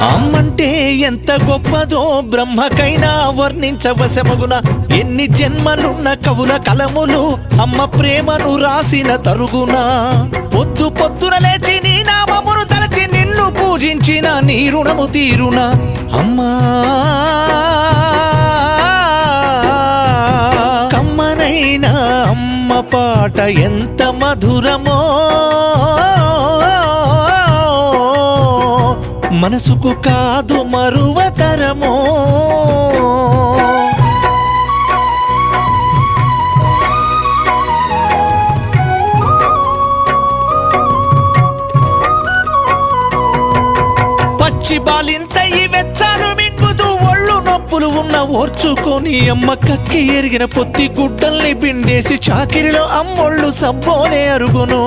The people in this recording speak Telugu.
అమ్మంటే ఎంత గొప్పదో బ్రహ్మకైనా వర్ణించవశమగున. ఎన్ని జన్మలున్న కవుల కలములు అమ్మ ప్రేమను రాసిన తరుగున. పొద్దు పొద్దున లేచి నీ నామమును తలచి నిన్ను పూజించిన నీ రుణము తీరున. అమ్మా కమ్మనైనా అమ్మ పాట ఎంత మధురమో, మనసుకు కాదు మరువతరమో. పచ్చి బాలింత ఈ వెచ్చాలు మింగుతూ ఒళ్ళు నొప్పులు ఉన్న ఓర్చుకొని అమ్మ కక్కి ఎరిగిన పొత్తి గుడ్డల్ని పిండేసి చాకిరిలో అమ్మొళ్ళు సబ్బోనే అరుగును.